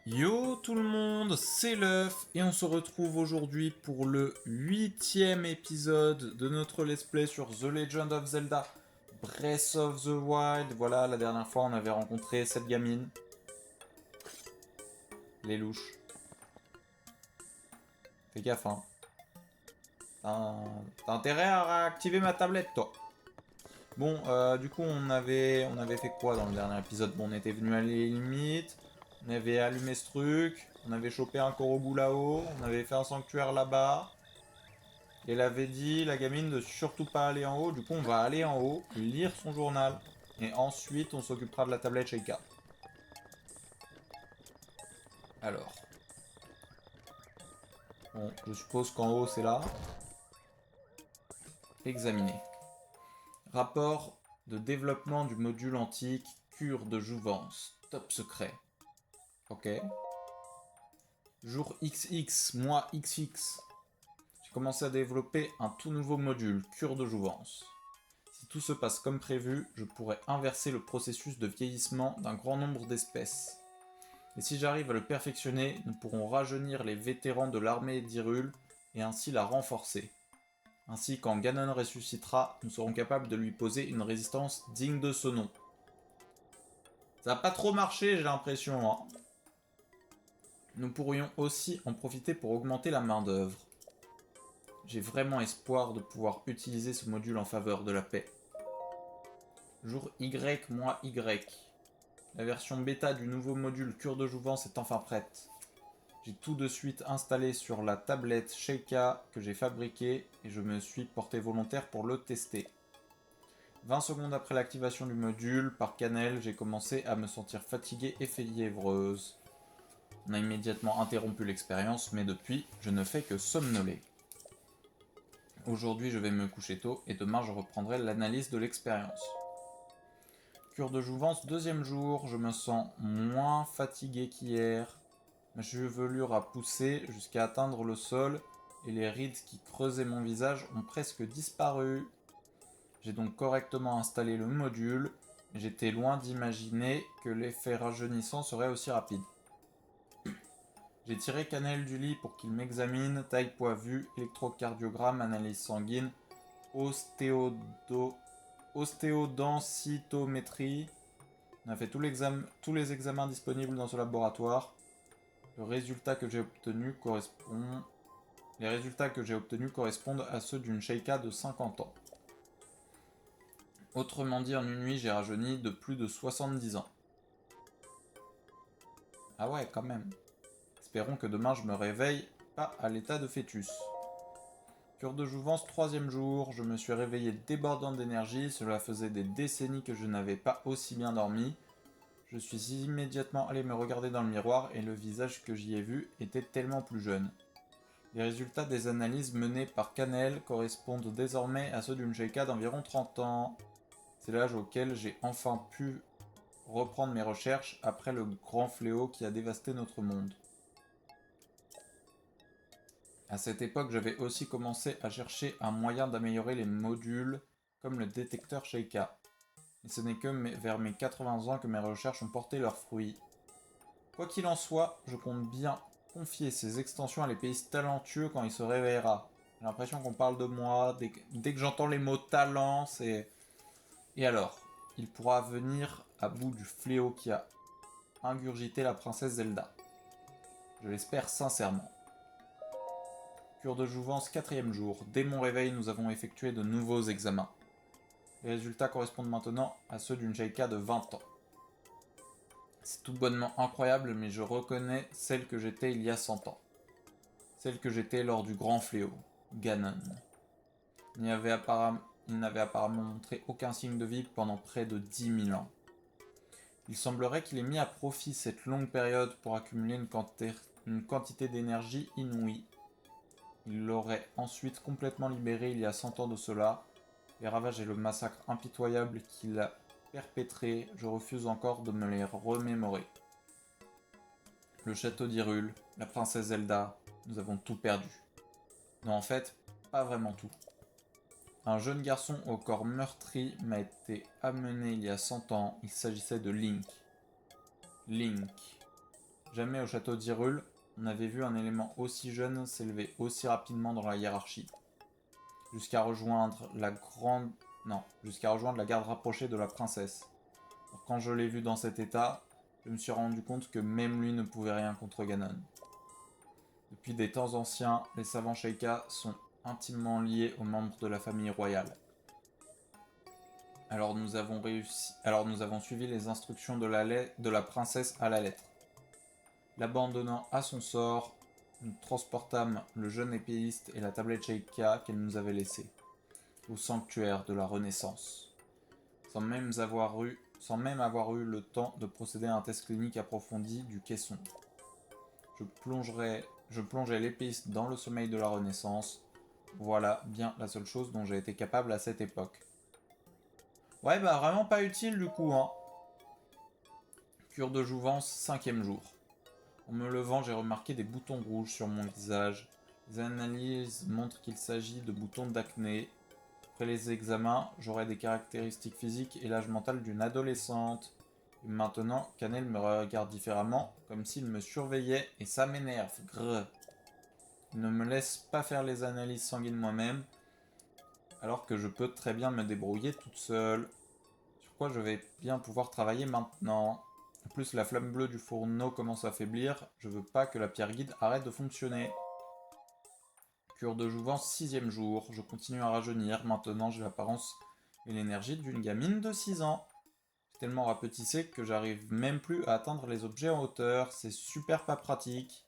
Yo tout le monde, c'est l'œuf et on se retrouve aujourd'hui pour le 8e épisode de notre let's play sur The Legend of Zelda Breath of the Wild. Voilà, la dernière fois on avait rencontré cette gamine, les louches. Fais gaffe hein, t'as intérêt à réactiver ma tablette toi. Bon, du coup on avait fait quoi dans le dernier épisode? Bon, on était venu à les limites, on avait allumé ce truc, on avait chopé un Korogu là-haut, on avait fait un sanctuaire là-bas. Et elle avait dit, la gamine, de surtout pas aller en haut. Du coup, on va aller en haut, lire son journal. Et ensuite, on s'occupera de la tablette Sheikah. Alors, bon, je suppose qu'en haut, c'est là. Examiner. Rapport de développement du module antique, cure de jouvence. Top secret. Ok. Jour XX, mois XX. J'ai commencé à développer un tout nouveau module, cure de jouvence. Si tout se passe comme prévu, je pourrais inverser le processus de vieillissement d'un grand nombre d'espèces. Et si j'arrive à le perfectionner, nous pourrons rajeunir les vétérans de l'armée d'Hyrule et ainsi la renforcer. Ainsi, quand Ganon ressuscitera, nous serons capables de lui poser une résistance digne de ce nom. Ça n'a pas trop marché, j'ai l'impression. Hein. Nous pourrions aussi en profiter pour augmenter la main-d'œuvre. J'ai vraiment espoir de pouvoir utiliser ce module en faveur de la paix. Jour Y, mois Y. La version bêta du nouveau module Cure de Jouvence est enfin prête. J'ai tout de suite installé sur la tablette Sheikah que j'ai fabriquée et je me suis porté volontaire pour le tester. 20 secondes après l'activation du module, par Cannelle, j'ai commencé à me sentir fatiguée et fiévreuse. On a immédiatement interrompu l'expérience, mais depuis, je ne fais que somnoler. Aujourd'hui, je vais me coucher tôt et demain, je reprendrai l'analyse de l'expérience. Cure de jouvence, deuxième jour, je me sens moins fatigué qu'hier. Ma chevelure a poussé jusqu'à atteindre le sol et les rides qui creusaient mon visage ont presque disparu. J'ai donc correctement installé le module, mais j'étais loin d'imaginer que l'effet rajeunissant serait aussi rapide. J'ai tiré Cannelle du lit pour qu'il m'examine, taille poids vu, électrocardiogramme, analyse sanguine, ostéodensitométrie. On a fait tous les examens disponibles dans ce laboratoire. Le résultat que j'ai obtenu correspond Les résultats que j'ai obtenus correspondent à ceux d'une Sheikah de 50 ans. Autrement dit, en une nuit, j'ai rajeuni de plus de 70 ans. Ah ouais, quand même. Espérons que demain je me réveille pas à l'état de fœtus. Cure de jouvence, troisième jour, je me suis réveillé débordant d'énergie, cela faisait des décennies que je n'avais pas aussi bien dormi. Je suis immédiatement allé me regarder dans le miroir et le visage que j'y ai vu était tellement plus jeune. Les résultats des analyses menées par Cannelle correspondent désormais à ceux d'une Sheikah d'environ 30 ans. C'est l'âge auquel j'ai enfin pu reprendre mes recherches après le grand fléau qui a dévasté notre monde. À cette époque, j'avais aussi commencé à chercher un moyen d'améliorer les modules, comme le détecteur Sheikah. Et ce n'est que vers mes 80 ans que mes recherches ont porté leurs fruits. Quoi qu'il en soit, je compte bien confier ces extensions à l'épéiste talentueux quand il se réveillera. J'ai l'impression qu'on parle de moi, dès que j'entends les mots talent, c'est... Et alors, il pourra venir à bout du fléau qui a ingurgité la princesse Zelda. Je l'espère sincèrement. Cure de jouvence, quatrième jour. Dès mon réveil, nous avons effectué de nouveaux examens. Les résultats correspondent maintenant à ceux d'une Sheikah de 20 ans. C'est tout bonnement incroyable, mais je reconnais celle que j'étais il y a 100 ans. Celle que j'étais lors du grand fléau, Ganon. Il n'avait apparemment montré aucun signe de vie pendant près de 10 000 ans. Il semblerait qu'il ait mis à profit cette longue période pour accumuler une quantité d'énergie inouïe. Il l'aurait ensuite complètement libéré il y a 100 ans de cela. Les ravages et le massacre impitoyable qu'il a perpétrés, je refuse encore de me les remémorer. Le château d'Hyrule, la princesse Zelda, nous avons tout perdu. Non, en fait, pas vraiment tout. Un jeune garçon au corps meurtri m'a été amené il y a 100 ans. Il s'agissait de Link. Link. Jamais au château d'Hyrule, on avait vu un élément aussi jeune s'élever aussi rapidement dans la hiérarchie. Jusqu'à rejoindre la grande... Non, jusqu'à rejoindre la garde rapprochée de la princesse. Alors, quand je l'ai vu dans cet état, je me suis rendu compte que même lui ne pouvait rien contre Ganon. Depuis des temps anciens, les savants Sheikah sont intimement liés aux membres de la famille royale. Alors nous avons suivi les instructions de la princesse à la lettre. L'abandonnant à son sort, nous transportâmes le jeune épéiste et la tablette Sheikah qu'elle nous avait laissée, au sanctuaire de la Renaissance, sans même avoir eu le temps de procéder à un test clinique approfondi du caisson. Je plongeais l'épéiste dans le sommeil de la Renaissance. Voilà bien la seule chose dont j'ai été capable à cette époque. Ouais, bah vraiment pas utile du coup, hein. Cure de jouvence, 5e jour. En me levant, j'ai remarqué des boutons rouges sur mon visage. Les analyses montrent qu'il s'agit de boutons d'acné. Après les examens, j'aurai des caractéristiques physiques et l'âge mental d'une adolescente. Et maintenant, Cannelle me regarde différemment, comme s'il me surveillait, et ça m'énerve. Grrr. Il ne me laisse pas faire les analyses sanguines moi-même, alors que je peux très bien me débrouiller toute seule. Sur quoi je vais bien pouvoir travailler maintenant. En plus, la flamme bleue du fourneau commence à faiblir. Je veux pas que la pierre guide arrête de fonctionner. Cure de jouvence, 6e jour. Je continue à rajeunir. Maintenant, j'ai l'apparence et l'énergie d'une gamine de 6 ans. J'ai tellement rapetissé que j'arrive même plus à atteindre les objets en hauteur. C'est super pas pratique.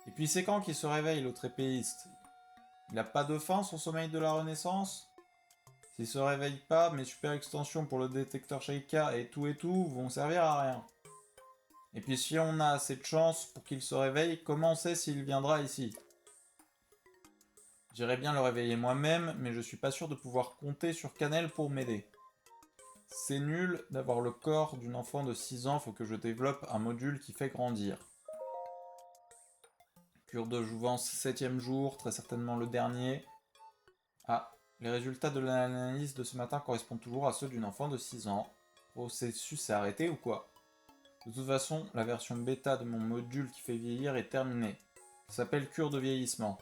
Et puis c'est quand qu'il se réveille, l'autre épéiste? Il a pas de fin, son sommeil de la Renaissance? S'il se réveille pas, mes super extensions pour le détecteur Sheikah et tout vont servir à rien. Et puis si on a assez de chance pour qu'il se réveille, comment on sait s'il viendra ici? J'irais bien le réveiller moi-même, mais je suis pas sûr de pouvoir compter sur Cannelle pour m'aider. C'est nul d'avoir le corps d'une enfant de 6 ans, faut que je développe un module qui fait grandir. Cure de jouvence, 7e jour, très certainement le dernier. Ah, les résultats de l'analyse de ce matin correspondent toujours à ceux d'une enfant de 6 ans. Le processus s'est arrêté ou quoi? De toute façon, la version bêta de mon module qui fait vieillir est terminée. Ça s'appelle cure de vieillissement.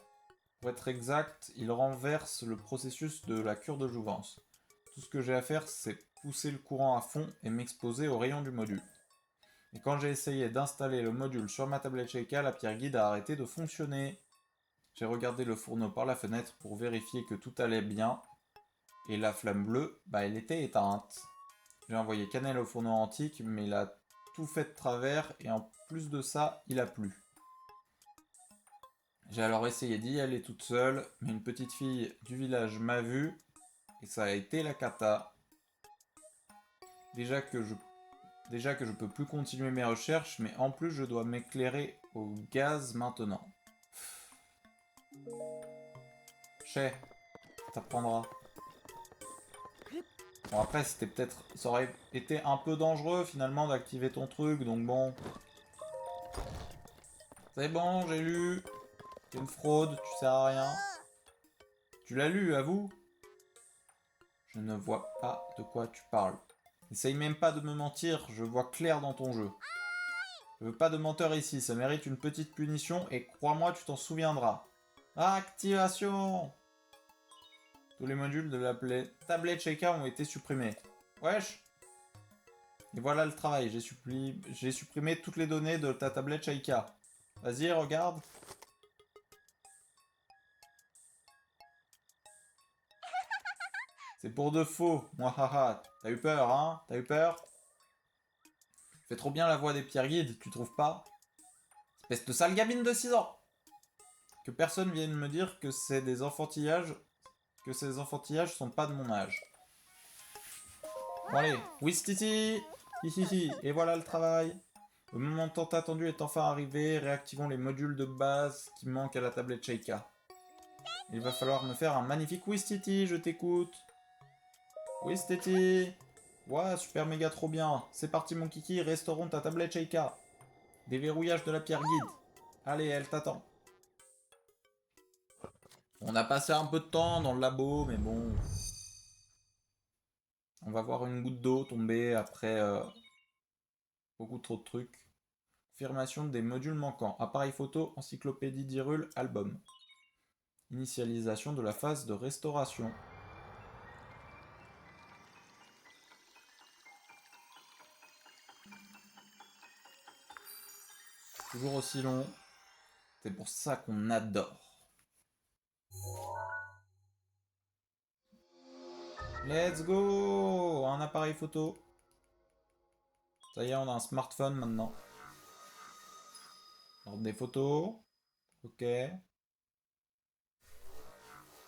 Pour être exact, il renverse le processus de la cure de jouvence. Tout ce que j'ai à faire, c'est pousser le courant à fond et m'exposer au rayon du module. Et quand j'ai essayé d'installer le module sur ma tablette Sheikah, la pierre guide a arrêté de fonctionner. J'ai regardé le fourneau par la fenêtre pour vérifier que tout allait bien. Et la flamme bleue, elle était éteinte. J'ai envoyé Cannelle au fourneau antique, mais il a tout fait de travers et en plus de ça, il a plu. J'ai alors essayé d'y aller toute seule, mais une petite fille du village m'a vu et ça a été la cata. Déjà que je peux plus continuer mes recherches, mais en plus je dois m'éclairer au gaz maintenant. Chez, t'apprendras. Bon après ça aurait été un peu dangereux finalement d'activer ton truc, donc bon. C'est bon, j'ai lu. C'est une fraude, tu sers à rien. Tu l'as lu, avoue? Je ne vois pas de quoi tu parles. Essaye même pas de me mentir, je vois clair dans ton jeu. Je veux pas de menteur ici, ça mérite une petite punition et crois-moi, tu t'en souviendras. Activation! Tous les modules de la tablette Sheikah ont été supprimés. Wesh! Et voilà le travail, j'ai supprimé toutes les données de ta tablette Sheikah. Vas-y, regarde. C'est pour de faux, haha. T'as eu peur, hein? T'as eu peur? Fais trop bien la voix des pierres guides, tu trouves pas? Espèce de sale gamine de 6 ans! Que personne vienne me dire que c'est des enfantillages, que ces enfantillages sont pas de mon âge. Bon allez, Wistiti! Hihihi, et voilà le travail. Le moment tant attendu est enfin arrivé, réactivons les modules de base qui manquent à la tablette Sheikah. Il va falloir me faire un magnifique Wistiti, je t'écoute. Wistiti! Ouais, super méga trop bien. C'est parti mon kiki, restaurons ta tablette Sheikah. Déverrouillage de la pierre guide. Allez, elle t'attend. On a passé un peu de temps dans le labo, mais bon. On va voir une goutte d'eau tomber après beaucoup trop de trucs. Confirmation des modules manquants. Appareil photo, encyclopédie d'Hyrule, album. Initialisation de la phase de restauration. Toujours aussi long. C'est pour ça qu'on adore. Let's go! Un appareil photo. Ça y est, on a un smartphone maintenant. Ordre des photos. Ok.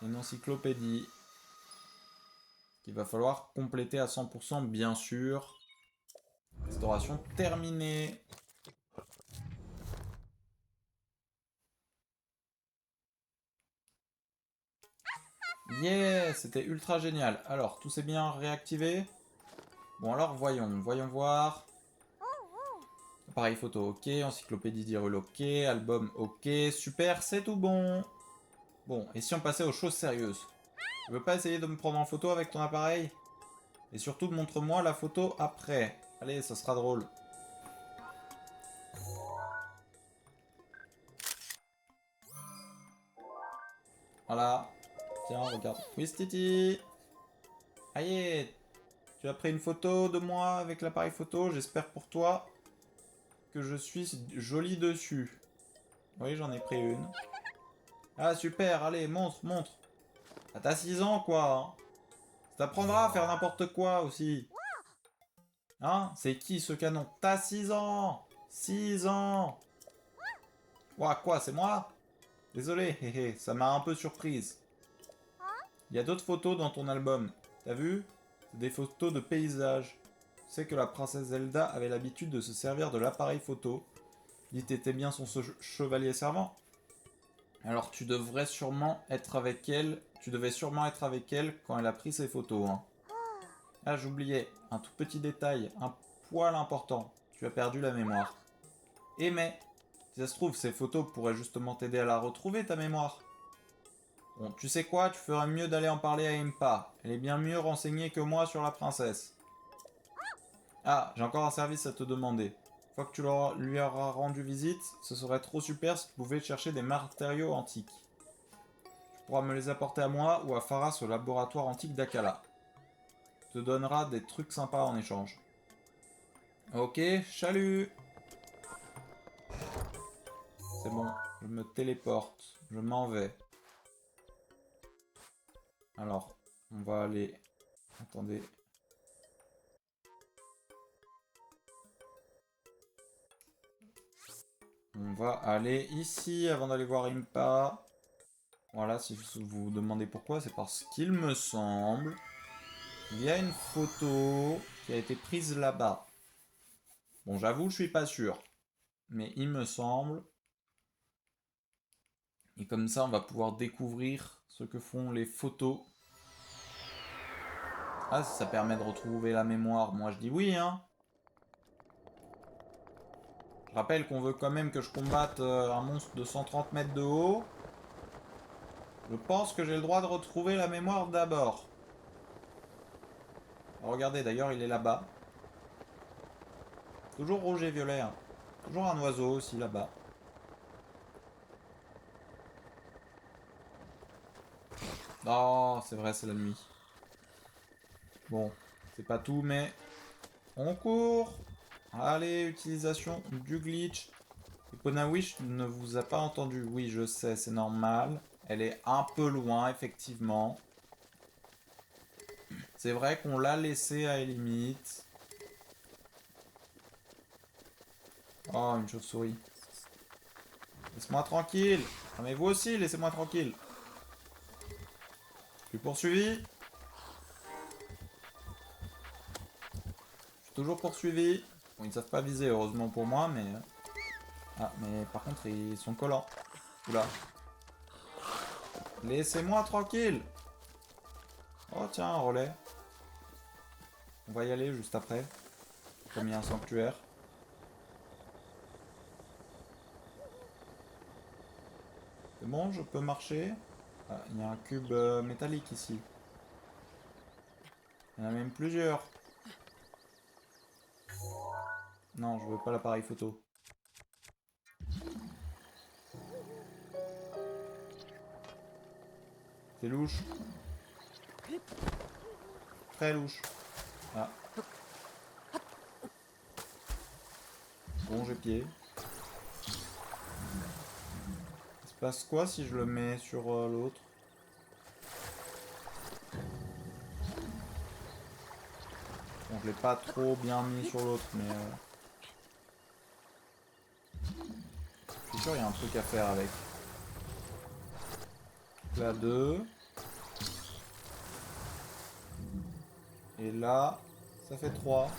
Une encyclopédie. Qu'il va falloir compléter à 100% bien sûr. Restauration terminée. Yeah, c'était ultra génial. Alors, tout s'est bien réactivé. Bon alors, voyons voir. Appareil photo, ok. Encyclopédie d'Hyrule, ok. Album, ok. Super, c'est tout bon. Bon, et si on passait aux choses sérieuses? Tu veux pas essayer de me prendre en photo avec ton appareil? Et surtout, montre-moi la photo après. Allez, ça sera drôle. Voilà. Tiens, regarde. Titi. Aïe, tu as pris une photo de moi avec l'appareil photo. J'espère pour toi que je suis joli dessus. Oui, j'en ai pris une. Ah, super. Allez, montre. Ah, t'as 6 ans, quoi. Hein. Ça t'apprendra à faire n'importe quoi aussi. Hein? C'est qui ce canon? T'as 6 ans! 6 ans! Ouah, quoi, c'est moi? Désolé, hé, ça m'a un peu surprise. Il y a d'autres photos dans ton album. T'as vu? C'est des photos de paysages. Tu sais que la princesse Zelda avait l'habitude de se servir de l'appareil photo. Dis, t'étais bien son chevalier servant. Alors tu devrais sûrement être avec elle. Tu devais sûrement être avec elle quand elle a pris ses photos. Hein. Ah, j'oubliais. Un tout petit détail. Un poil important. Tu as perdu la mémoire. Et mais, si ça se trouve, ces photos pourraient justement t'aider à la retrouver, ta mémoire. Bon, tu sais quoi, tu ferais mieux d'aller en parler à Impa. Elle est bien mieux renseignée que moi sur la princesse. Ah, j'ai encore un service à te demander. Une fois que lui auras rendu visite, ce serait trop super si tu pouvais chercher des matériaux antiques. Tu pourras me les apporter à moi ou à Faras au laboratoire antique d'Akala. Tu te donneras des trucs sympas en échange. Ok, chalut! C'est bon, je me téléporte, je m'en vais. Alors, on va aller... Attendez. On va aller ici avant d'aller voir Impa. Voilà, si vous vous demandez pourquoi, c'est parce qu'il me semble qu'il y a une photo qui a été prise là-bas. Bon, j'avoue, je suis pas sûr. Mais il me semble. Et comme ça, on va pouvoir découvrir ce que font les photos. Ah, si ça permet de retrouver la mémoire, moi je dis oui, hein. Je rappelle qu'on veut quand même que je combatte un monstre de 130 mètres de haut. Je pense que j'ai le droit de retrouver la mémoire d'abord. Regardez, d'ailleurs, il est là-bas. Toujours rouge et violet. Hein. Toujours un oiseau aussi là-bas. Oh, c'est vrai, c'est la nuit. Bon, c'est pas tout, mais on court. Allez, utilisation du glitch. Eponawish ne vous a pas entendu. Oui, je sais, c'est normal. Elle est un peu loin, effectivement. C'est vrai qu'on l'a laissée à la limite. Oh, une chauve-souris. Laisse-moi tranquille. Ah, mais vous aussi, laissez-moi tranquille. Je suis poursuivi. Je suis toujours poursuivi. Bon, ils ne savent pas viser, heureusement pour moi, mais... Ah, mais par contre, ils sont collants. Oula. Laissez-moi tranquille. Oh, tiens, un relais. On va y aller juste après. Comme il y a un sanctuaire. C'est bon, je peux marcher. Ah, il y a un cube métallique ici. Il y en a même plusieurs. Non, je veux pas l'appareil photo. C'est louche. Très louche. Ah. Bon, j'ai pied. Il se passe quoi si je le mets sur l'autre? Bon, je l'ai pas trop bien mis sur l'autre, mais... je suis sûr qu'il y a un truc à faire avec. Là, 2. Et là, ça fait 3.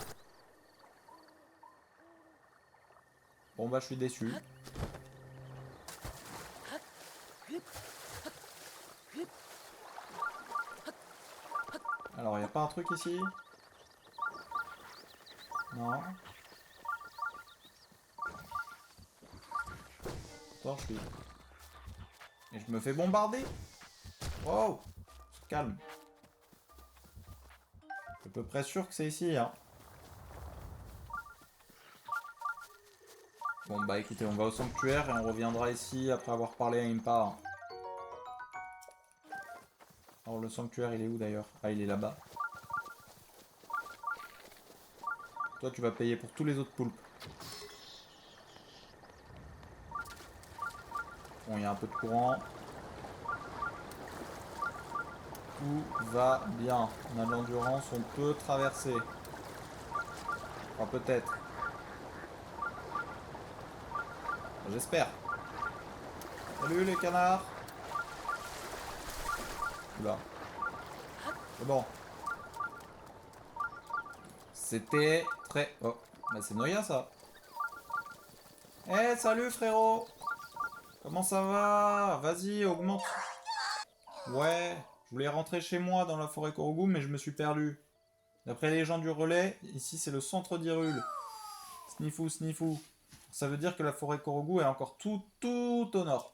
Bon bah je suis déçu. Alors, il n'y a pas un truc ici? Non. Attends, je suis... Et je me fais bombarder. Wow. Calme. Je suis à peu près sûr que c'est ici, hein. Bon bah écoutez, on va au sanctuaire et on reviendra ici après avoir parlé à Impa. Alors le sanctuaire il est où d'ailleurs? Ah il est là-bas. Toi tu vas payer pour tous les autres poulpes. Bon il y a un peu de courant. Tout va bien. On a de l'endurance, on peut traverser. Enfin peut-être. J'espère. Salut les canards. Oula. C'est bon. C'était très... Oh, bah c'est Noya ça. Eh salut frérot. Comment ça va? Vas-y, augmente. Ouais, je voulais rentrer chez moi dans la forêt Korogu, mais je me suis perdu. D'après les gens du relais, ici c'est le centre d'Hyrule. Snifou, snifou. Ça veut dire que la forêt Korogu est encore tout au nord.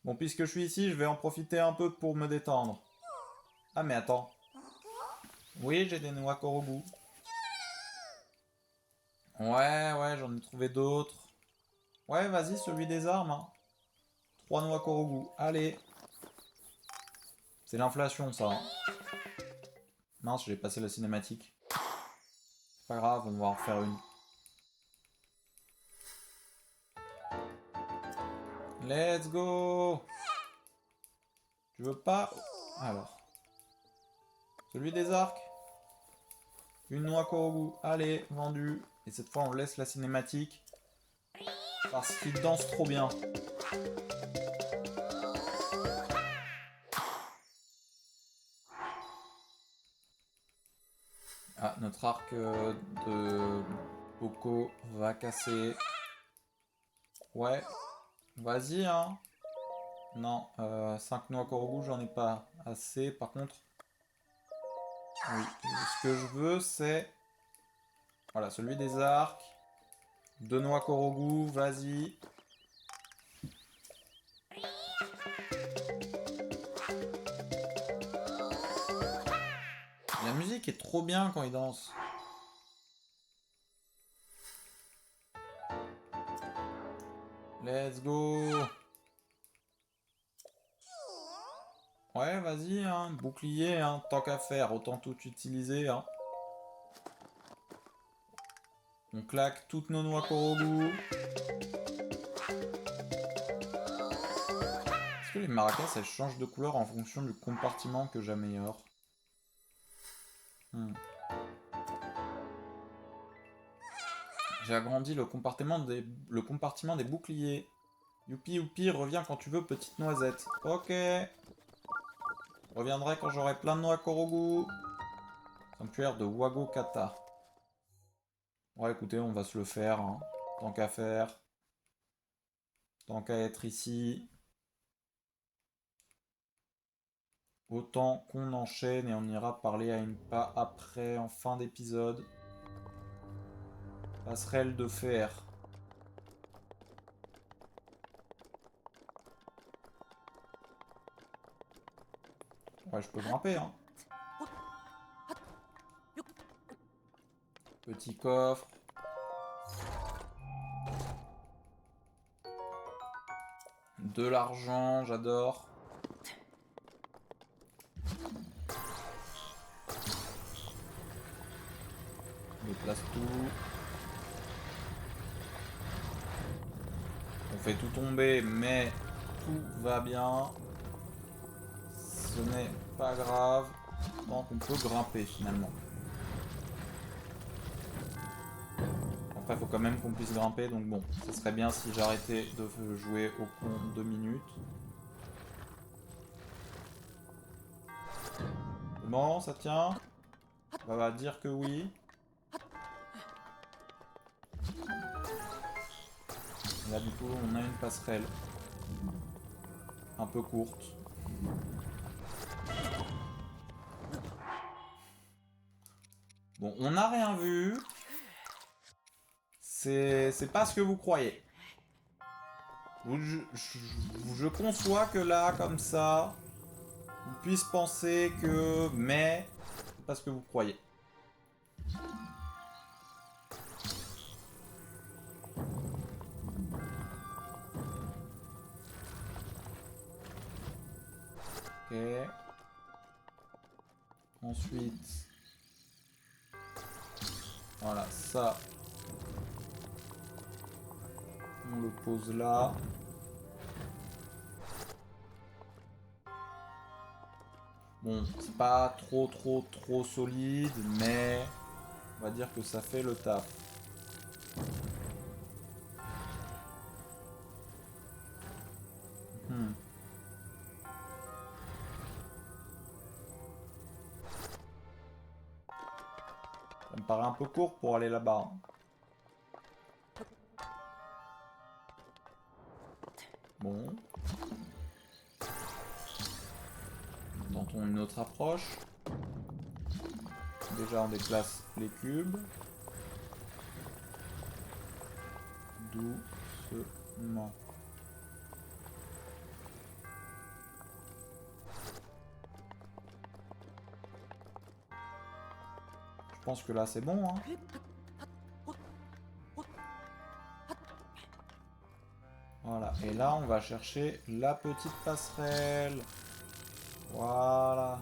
Bon, puisque je suis ici, je vais en profiter un peu pour me détendre. Ah, mais attends. Oui, j'ai des noix Korogu. Ouais, j'en ai trouvé d'autres. Ouais, vas-y, celui des armes. Hein. 3 noix Korogu. Allez. C'est l'inflation, ça. Hein. Mince, j'ai passé la cinématique. C'est pas grave, on va en refaire une. Let's go. Tu veux pas? Alors. Celui des arcs. Une noix Korogu. Allez, vendu. Et cette fois, on laisse la cinématique. Parce qu'il danse trop bien. Ah, notre arc de Poco va casser. Ouais. Vas-y, hein. Non, 5 noix Korogu, j'en ai pas assez. Par contre, oui. Ce que je veux, c'est... Voilà, celui des arcs. 2 noix Korogu, vas-y. La musique est trop bien quand il danse. Let's go. Ouais, vas-y, hein. Bouclier, hein. Tant qu'à faire, autant tout utiliser, hein. On claque toutes nos noix Korogu. Est-ce que les maracas, elles changent de couleur en fonction du compartiment que j'améliore? J'ai agrandi le compartiment des boucliers. Youpi youpi, reviens quand tu veux, petite noisette. Ok. Je reviendrai quand j'aurai plein de noix Korogu. Sanctuaire de Wago Kata. Ouais, écoutez, on va se le faire. Hein. Tant qu'à faire. Tant qu'à être ici. Autant qu'on enchaîne et on ira parler à Impa après, en fin d'épisode. Passerelle de fer. Ouais, je peux grimper, hein. Petit coffre. De l'argent, j'adore. déplace tout. On fait tout tomber, mais tout va bien. Ce n'est pas grave. Donc on peut grimper finalement. Après, il faut quand même qu'on puisse grimper. Donc bon, ça serait bien si j'arrêtais de jouer au con 2 minutes. C'est bon, ça tient? On va dire que oui. Là, du coup, on a une passerelle. Un peu courte. Bon, on n'a rien vu. C'est pas ce que vous croyez. Je conçois que là, comme ça, on puisse penser que... Mais, c'est pas ce que vous croyez. Ok. Ensuite... Voilà, ça... On le pose là. Bon, c'est pas trop solide, mais... On va dire que ça fait le taf. Ça me paraît un peu court pour aller là-bas. Bon. Tentons une autre approche. Déjà, on déplace les cubes. Doucement. Je pense que là, c'est bon, hein. Voilà. Et là, on va chercher la petite passerelle. Voilà.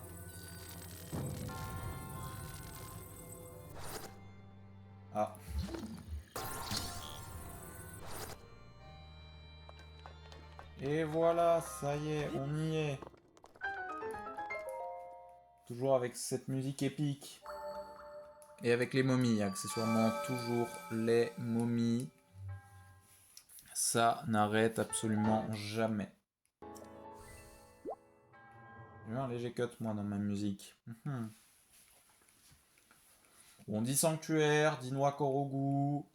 Ah. Et voilà, ça y est, on y est. Toujours avec cette musique épique. Et avec les momies, accessoirement, toujours les momies. Ça n'arrête absolument jamais. J'ai eu un léger cut, moi, dans ma musique. On dit sanctuaire, dit noix Korogu.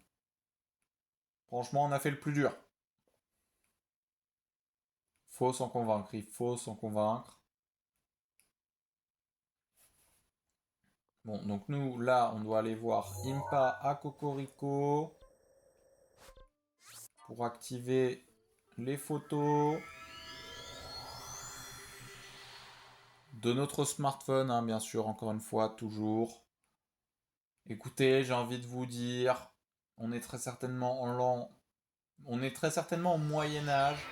Franchement, on a fait le plus dur. Faut s'en convaincre, il faut s'en convaincre. Bon, donc nous, là, on doit aller voir Impa à Cocorico pour activer les photos de notre smartphone, hein, bien sûr, encore une fois, toujours. Écoutez, j'ai envie de vous dire, on est très certainement au Moyen Âge,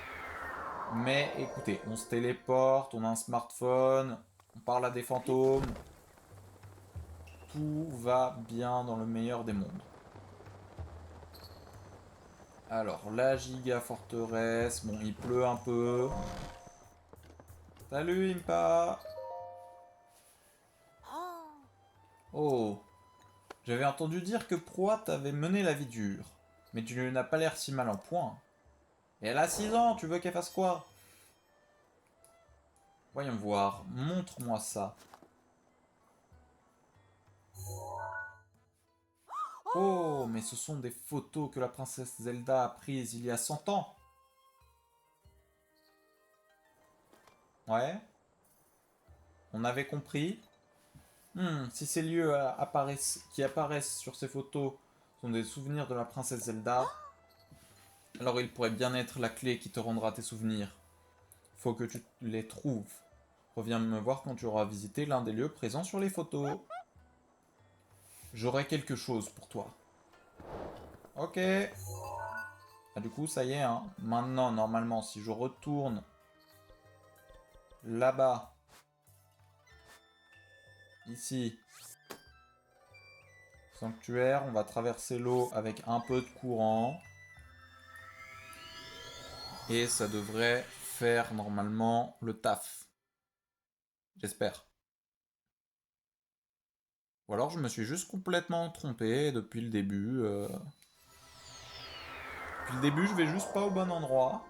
mais écoutez, on se téléporte, on a un smartphone, on parle à des fantômes, tout va bien dans le meilleur des mondes. Alors, la giga forteresse, bon, il pleut un peu. Salut Impa. Oh, j'avais entendu dire que Proie t'avait mené la vie dure, mais tu n'as pas l'air si mal en point. Et elle a 6 ans, tu veux qu'elle fasse quoi? Voyons voir, montre-moi ça. Oh, mais ce sont des photos que la princesse Zelda a prises il y a 100 ans. Ouais, on avait compris. Si ces lieux qui apparaissent sur ces photos sont des souvenirs de la princesse Zelda, alors il pourrait bien être la clé qui te rendra tes souvenirs. Faut que tu les trouves. Reviens me voir quand tu auras visité l'un des lieux présents sur les photos. J'aurai quelque chose pour toi. Ok. Ah, du coup, ça y est, hein. Maintenant, normalement, si je retourne là-bas, ici, Sanctuaire, on va traverser l'eau avec un peu de courant. Et ça devrait faire normalement le taf. J'espère. Ou alors je me suis juste complètement trompé depuis le début. Depuis le début, je vais juste pas au bon endroit.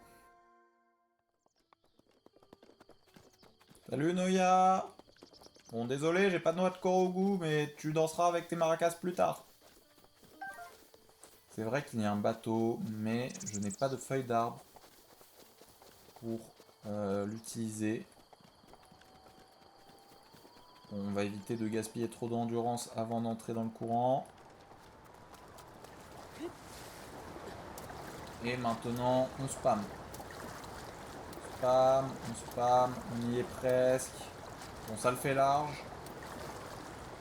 Salut Noya. Bon, désolé, j'ai pas de noix de Korogu, mais tu danseras avec tes maracas plus tard. C'est vrai qu'il y a un bateau, mais je n'ai pas de feuilles d'arbre pour l'utiliser. Bon, on va éviter de gaspiller trop d'endurance avant d'entrer dans le courant. Et maintenant, on spam. On spam, on y est presque. Bon, ça le fait large.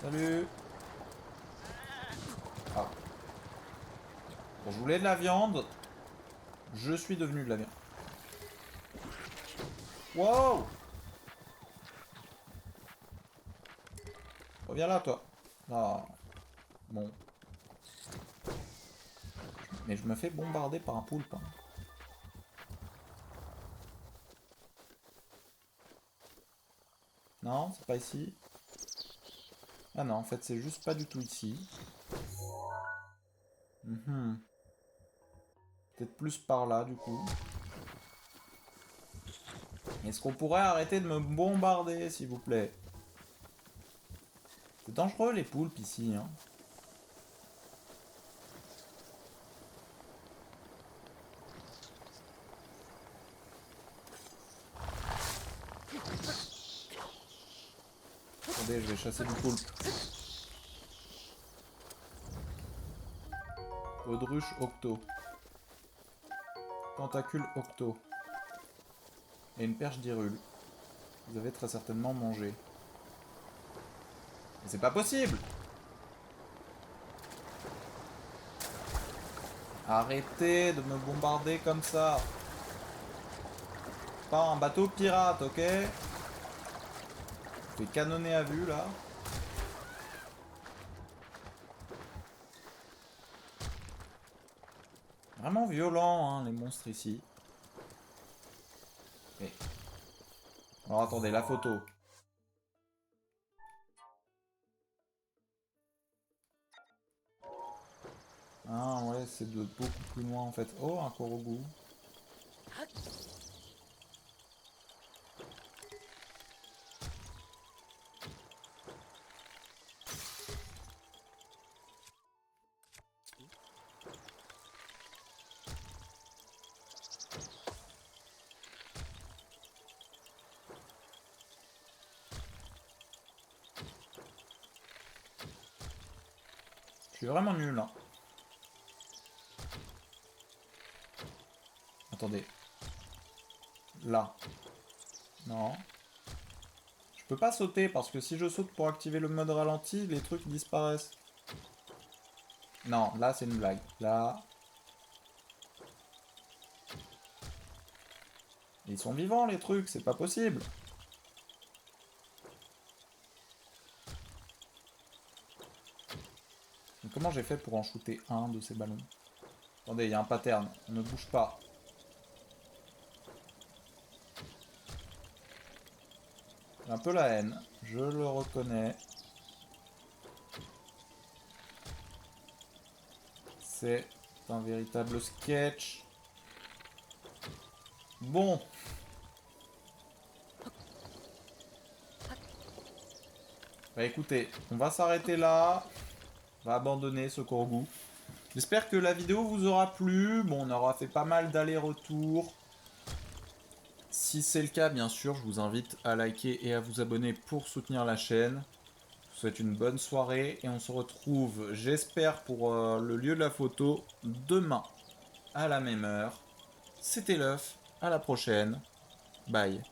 Salut. Ah. Bon, je voulais de la viande. Je suis devenu de la viande. Wow. Reviens là, toi. Ah. Bon. Mais je me fais bombarder par un poulpe. Hein. Non, c'est pas ici. Ah non, en fait, c'est juste pas du tout ici. Peut-être plus par là, du coup. Est-ce qu'on pourrait arrêter de me bombarder, s'il vous plaît? C'est dangereux, les poulpes, ici. Hein. Attendez, je vais chasser du poulpe. Audruche octo. Tentacule octo. Et une perche d'irule. Vous avez très certainement mangé. Mais c'est pas possible! Arrêtez de me bombarder comme ça! Pas un bateau pirate, ok? Je fais canonner à vue là. Vraiment violent, hein, les monstres ici. Et... alors attendez, la photo. Ah ouais, c'est de beaucoup plus loin en fait. Oh, un Korogu. Je suis vraiment nul là. Attendez. Là. Non. Je peux pas sauter parce que si je saute pour activer le mode ralenti, les trucs disparaissent. Non, là c'est une blague. Là. Ils sont vivants les trucs, c'est pas possible. Mais comment j'ai fait pour en shooter un de ces ballons? Attendez, il y a un pattern. On ne bouge pas. J'ai un peu la haine. Je le reconnais. C'est un véritable sketch. Bon. Bah écoutez, on va s'arrêter là. On va abandonner ce Korogu. J'espère que la vidéo vous aura plu. Bon, on aura fait pas mal d'allers-retours. Si c'est le cas, bien sûr, je vous invite à liker et à vous abonner pour soutenir la chaîne. Je vous souhaite une bonne soirée et on se retrouve, j'espère, pour le lieu de la photo demain à la même heure. C'était l'œuf, à la prochaine. Bye.